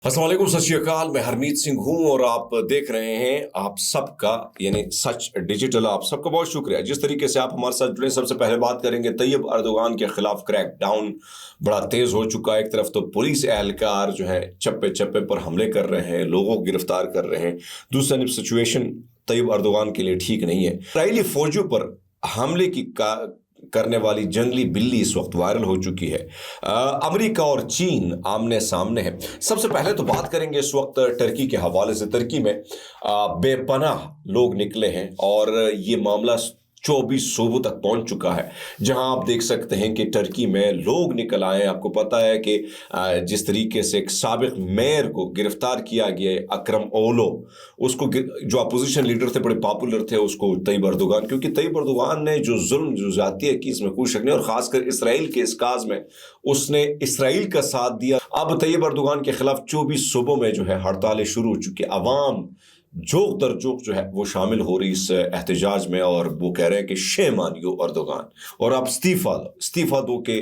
अस्सलाम वालेकुम, सत श्री अकाल। मैं हरमीत सिंह हूं और आप देख रहे हैं आप सबका यानी सच डिजिटल। आप सबका बहुत शुक्रिया जिस तरीके से आप हमारे साथ जुड़े। सबसे पहले बात करेंगे तैयब अर्दोगान के खिलाफ क्रैक डाउन बड़ा तेज हो चुका है। एक तरफ तो पुलिस एहलकार जो है चप्पे चप्पे पर हमले कर रहे हैं, लोगों को गिरफ्तार कर रहे हैं। दूसरी तरफ सिचुएशन तैयब अर्दोगान के लिए ठीक नहीं है। इसराइली फौजियों पर हमले की करने वाली जंगली बिल्ली इस वक्त वायरल हो चुकी है। अमेरिका और चीन आमने सामने है। सबसे पहले तो बात करेंगे इस वक्त टर्की के हवाले से। टर्की में बेपनाह लोग निकले हैं और ये मामला 24 सूबों तक पहुंच चुका है, जहां आप देख सकते हैं कि टर्की में लोग निकल आए। आपको पता है कि जिस तरीके से एक साबिक मेयर को गिरफ्तार किया गया, अकरम ओलो, उसको जो अपोजिशन लीडर थे, बड़े पॉपुलर थे, उसको तैयब अर्दोगान, क्योंकि तैयब अर्दोगान ने जो जुल्म जो ज्यादतियां की इसमें कोई शक नहीं, और खासकर इसराइल के इस काज में उसने इसराइल का साथ दिया। अब तैयब अर्दोगान के खिलाफ 24 सूबों में जो है हड़तालें शुरू हो चुकी। अवाम जोक दर जोक जो है वो शामिल हो रही इस एहतजाज में, और वो कह रहे हैं कि शेम ऑन यू अर्दोगान, और आप इस्तीफा दो के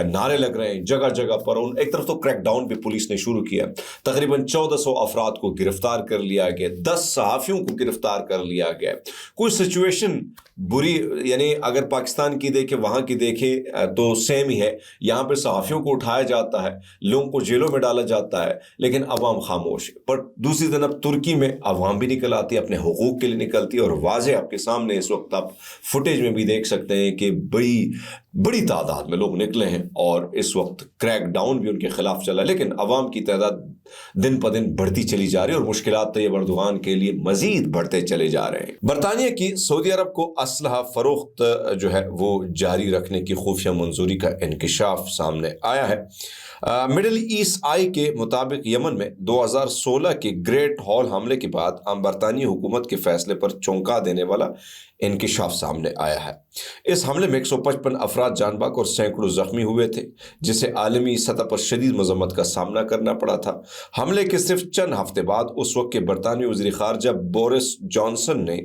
नारे लग रहे हैं जगह जगह पर। एक तरफ तो क्रैकडाउन भी पुलिस ने शुरू किया। तकरीबन 1400 अफराद को गिरफ्तार कर लिया गया, 10 सहाफ़ियों को गिरफ्तार कर लिया गया। कोई सिचुएशन बुरी, यानी अगर पाकिस्तान की देखे वहाँ की देखे तो सेम ही है। यहाँ पर सहाफ़ियों को उठाया जाता है, लोगों को जेलों में डाला जाता है, लेकिन अवाम खामोश है। पर दूसरी तरफ तुर्की में अवाम भी निकल आती है, अपने हुकूक के लिए निकलती है, और वाज़े आपके सामने इस वक्त आप फुटेज में भी देख सकते हैं कि बड़ी तादाद में लोग निकले हैं, और इस वक्त क्रैक डाउन भी उनके खिलाफ चला। लेकिन अवाम की तादाद दिन प दिन बढ़ती चली जा रही है, और मुश्किलात तैयब अर्दोगान के लिए मजीद बढ़ते चले जा रहे हैं। बरतानिया की सऊदी अरब को असलहा फरोख्त जो है वो जारी रखने की खुफिया मंजूरी का इंकशाफ सामने आया है। मिडिल ईस्ट आई के मुताबिक यमन में 2016 के ग्रेट हॉल हमले के बाद बरतानी हुकूमत के फैसले पर चौंका देने वाला इंकशाफ सामने आया है। इस हमले में 155 अफराद जान बाक और सैकड़ों जख्मी हुए थे, जिसे आलमी सतह पर शदीद मजम्मत का सामना करना पड़ा था। हमले के सिर्फ चंद हफ्ते बाद उस वक्त के बरतानवी वज़ीर ख़ारजा बोरिस जॉनसन ने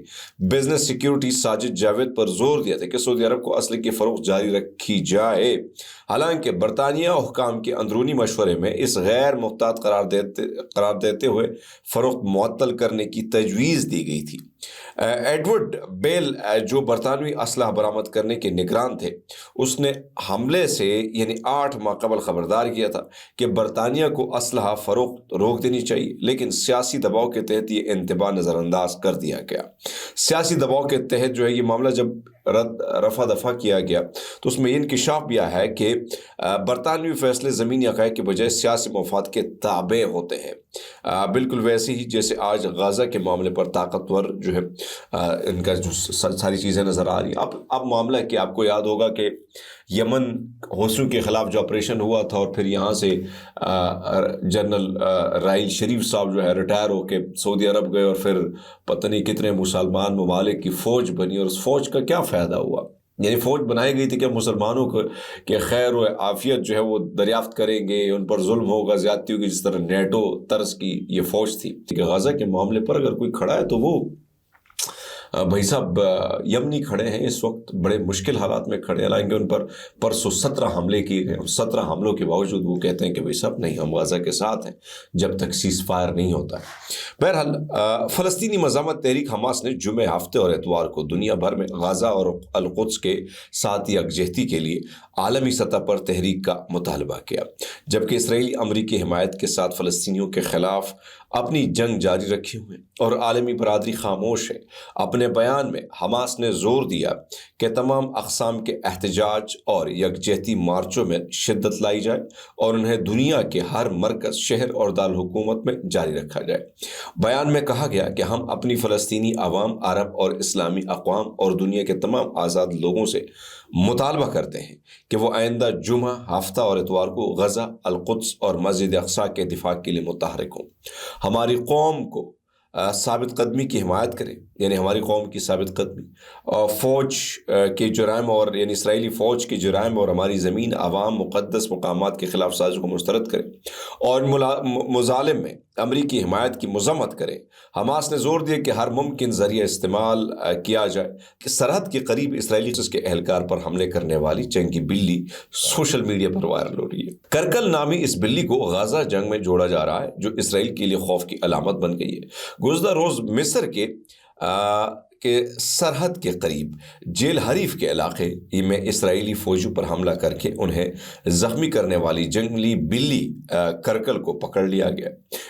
बिजनेस सिक्योरिटी साजिद जावेद पर जोर दिया था कि सऊदी अरब को असले की फरोख्त जारी रखी जाए। हालांकि बरतानिया हुकाम के अंदरूनी मशवरे में इस गैर मुख्तात करार देते हुए फरोख्त मुअत्तल करने की तजवीज़ दी गई थी। एडवर्ड बेल जो बरतानवी असलहा बरामद करने के निगरान थे, उसने हमले से यानी 8 माह कबल खबरदार किया था कि बरतानिया को असलहा फरोख्त रोक देनी चाहिए, लेकिन सियासी दबाव के तहत ये इंतबा नज़रअंदाज कर दिया गया। सियासी दबाव के तहत जो है ये मामला जब रफा दफा किया गया तो उसमें इंकशाफ भी आया है कि बरतानवी फैसले ज़मीनी हक़ाइक़ के बजाय सियासी मफाद के ताबे होते हैं। बिल्कुल वैसे ही जैसे आज गाज़ा के मामले पर ताकतवर जो है इनका जो सारी चीज़ें नज़र आ रही हैं। अब मामला है कि आपको याद होगा कि यमन हौसियों के ख़िलाफ़ जो ऑपरेशन हुआ था, और फिर यहाँ से जनरल राइल शरीफ साहब जो है रिटायर होके सऊदी अरब गए, और फिर पता नहीं कितने मुसलमान ममालिक की फ़ौज बनी, और उस फ़ौज का क्या फ़ायदा हुआ। यानी फ़ौज बनाई गई थी कि मुसलमानों को के खैर व आफियत जो है वो दरियाफ्त करेंगे, उन पर जुल्म होगा, ज़्यादती होगी, जिस तरह नेटो तर्ज की ये फ़ौज थी। गाज़ा के मामले पर अगर कोई खड़ा है तो वो भाई साहब यमनी खड़े हैं, इस वक्त बड़े मुश्किल हालात में खड़े हैं। हालांकि उन पर परसों 17 हमले किए गए, 17 हमलों के बावजूद वो कहते हैं कि भाई साहब नहीं, हम गाज़ा के साथ हैं जब तक सीज़ फायर नहीं होता है। बहरहाल फ़लस्तीनी मज़ामत तहरीक हमास ने जुमे हफ्ते और एतवार को दुनिया भर में गाज़ा और अल-कुद्स के साथ यकजहती के लिए आलमी सतह पर तहरीक का मुतालबा किया, जबकि इसराइली अमरीकी हिमायत के साथ फ़लस्तीनियों के ख़िलाफ़ अपनी जंग जारी रखी हुई और आलमी बरादरी खामोश है। अपने बयान में हमास ने जोर दिया कि तमाम अक़साम के एहतजाज और यकजहती मार्चों में शिद्दत लाई जाए और उन्हें दुनिया के हर मरकज़, शहर और दारुल हुकूमत में जारी रखा जाए। बयान में कहा गया कि हम अपनी फ़लस्तीनी अवाम, अरब और इस्लामी अक़वाम और दुनिया के तमाम आज़ाद लोगों से मुतालबा करते हैं कि वो आइंदा जुमा, हफ्ता और इतवार को गज़ा, अल-कुद्स और मस्जिद अक़सा के दिफा के लिए मुतहरिक हों। हमारी कौम को ثابت قدمی کی حمایت کرے، یعنی ہماری قوم کی ثابت قدمی، فوج کے جرائم اور یعنی اسرائیلی فوج کے جرائم اور ہماری زمین، عوام، مقدس مقامات کے خلاف سازشوں کو مسترد کرے اور مظالم میں امریکی حمایت کی مذمت کرے۔ حماس نے زور دیا کہ ہر ممکن ذریعہ استعمال کیا جائے کہ سرحد کے قریب اسرائیلی کے اہلکار پر حملے کرنے والی جنگی بلی سوشل میڈیا پر وائرل ہو رہی ہے۔ کرکل نامی اس بلی کو غزہ جنگ میں جوڑا جا رہا ہے، جو اسرائیل کے لیے خوف کی علامت بن گئی ہے۔ گزشتہ روز مصر کے سرحد کے قریب جیل حریف کے علاقے میں اسرائیلی فوجیوں پر حملہ کر کے انہیں زخمی کرنے والی جنگلی بلی کرکل کو پکڑ لیا گیا۔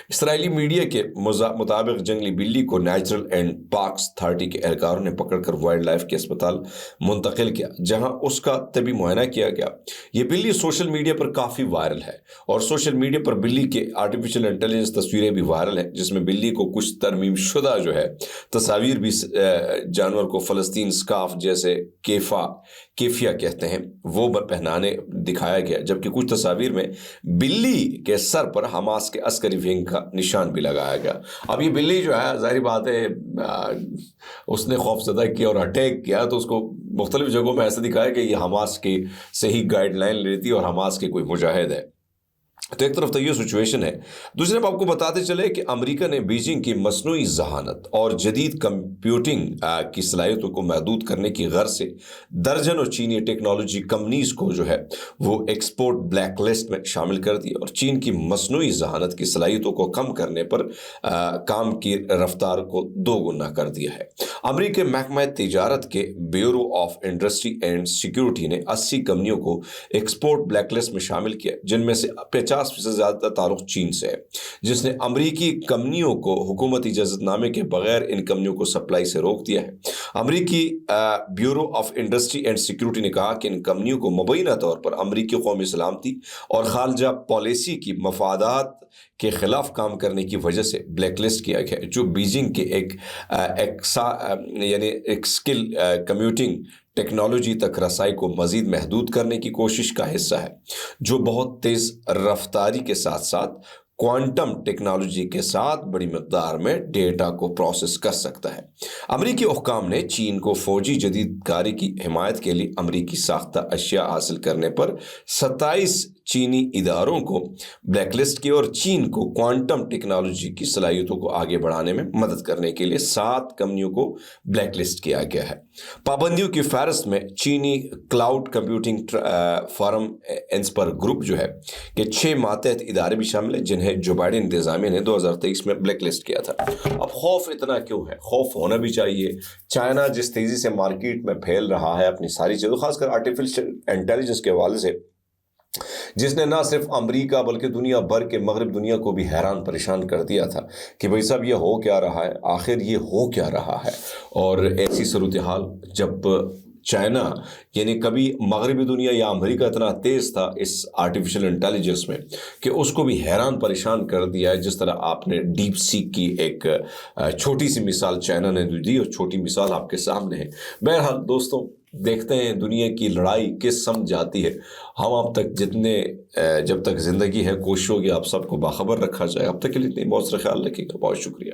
اسرائیلی میڈیا کے مطابق جنگلی بلی کو نیچرل اینڈ پارکس اتھارٹی کے اہلکاروں نے پکڑ کر وائلڈ لائف کے اسپتال منتقل کیا، جہاں اس کا طبی معائنہ کیا گیا۔ یہ بلی سوشل میڈیا پر کافی وائرل ہے اور سوشل میڈیا پر بلی کے آرٹیفیشل انٹیلیجنس تصویریں بھی وائرل ہیں، جس میں بلی کو کچھ ترمیم شدہ جو ہے تصاویر بھی جانور کو فلسطین سکارف جیسے کیفیا کہتے ہیں وہ پہنانے دکھایا گیا، جبکہ کچھ تصاویر میں بلی کے سر پر حماس کے عسکری ونگ کا نشان بھی لگایا گیا۔ اب یہ بلی جو ہے ظاہری بات ہے اس نے خوف زدہ کیا اور اٹیک کیا، تو اس کو مختلف جگہوں میں ایسا دکھایا کہ یہ حماس کی صحیح گائیڈ لائن لیتی اور حماس کے کوئی مجاہد ہے۔ تو ایک طرف تو یہ سچویشن ہے، دوسری طرف آپ کو بتاتے چلے کہ امریکہ نے بیجنگ کی مصنوعی ذہانت اور جدید کمپیوٹنگ کی صلاحیتوں کو محدود کرنے کی غرض سے درجنوں چینی ٹیکنالوجی کمپنیز کو جو ہے وہ ایکسپورٹ بلیک لسٹ میں شامل کر دیا اور چین کی مصنوعی ذہانت کی صلاحیتوں کو کم کرنے پر کام کی رفتار کو 2 گنا کر دیا ہے۔ امریکی محکمہ تجارت کے bureau of industry and security نے 80 کمپنیوں کو ایکسپورٹ بلیک لسٹ میں شامل کیا، جن میں سے 50% سے زیادہ تعلق چین سے ہے، جس نے امریکی کمپنیوں کو حکومتی اجازت نامے کے بغیر ان کمپنیوں کو سپلائی سے روک دیا ہے۔ امریکی bureau of industry and security نے کہا کہ ان کمپنیوں کو مبینہ طور پر امریکی قومی سلامتی اور خارجہ پالیسی کی مفادات کے خلاف کام کرنے کی وجہ سے بلیک لسٹ کیا گیا ہے، جو بیجنگ کے ایک سکل کمیوٹنگ ٹیکنالوجی تک رسائی کو مزید محدود کرنے کی کوشش کا حصہ ہے، جو بہت تیز رفتاری کے ساتھ ساتھ کوانٹم ٹیکنالوجی کے ساتھ بڑی مقدار میں ڈیٹا کو پروسیس کر سکتا ہے۔ امریکی حکام نے چین کو فوجی جدید کاری کی حمایت کے لیے امریکی ساختہ اشیاء حاصل کرنے پر 27 چینی اداروں کو بلیک لسٹ کیا اور چین کو کوانٹم ٹیکنالوجی کی صلاحیتوں کو آگے بڑھانے میں مدد کرنے کے لیے 7 کمپنیوں کو بلیک لسٹ کیا گیا ہے۔ پابندیوں کی فہرست میں چینی cloud computing form Inspur group جو ہے کہ 6 ماتحت ادارے بھی شامل ہیں، جنہیں جو بائیڈن انتظامیہ نے 2023 میں بلیک لسٹ کیا تھا۔ اب خوف اتنا کیوں ہے؟ خوف ہونا بھی چاہیے۔ چائنا جس تیزی سے مارکیٹ میں پھیل رہا ہے اپنی ساری چیزوں، خاص کر آرٹیفیشل انٹیلیجنس کے حوالے سے، جس نے نہ صرف امریکہ بلکہ دنیا بھر کے مغرب دنیا کو بھی حیران پریشان کر دیا تھا کہ بھائی صاحب یہ ہو کیا رہا ہے، آخر یہ ہو کیا رہا ہے۔ اور ایسی صورتحال جب چائنا یعنی کبھی مغربی دنیا یا امریکہ اتنا تیز تھا اس آرٹیفیشل انٹیلیجنس میں کہ اس کو بھی حیران پریشان کر دیا ہے، جس طرح آپ نے ڈیپ سیک کی ایک چھوٹی سی مثال چائنا نے دی اور چھوٹی مثال آپ کے سامنے ہے۔ بہرحال دوستوں، دیکھتے ہیں دنیا کی لڑائی کس سمجھ جاتی ہے۔ ہم اب تک جب تک زندگی ہے کوشش ہوگی آپ سب کو باخبر رکھا جائے۔ اب تک کے لیے اتنے، بہت سارا خیال رکھیے گا، بہت شکریہ۔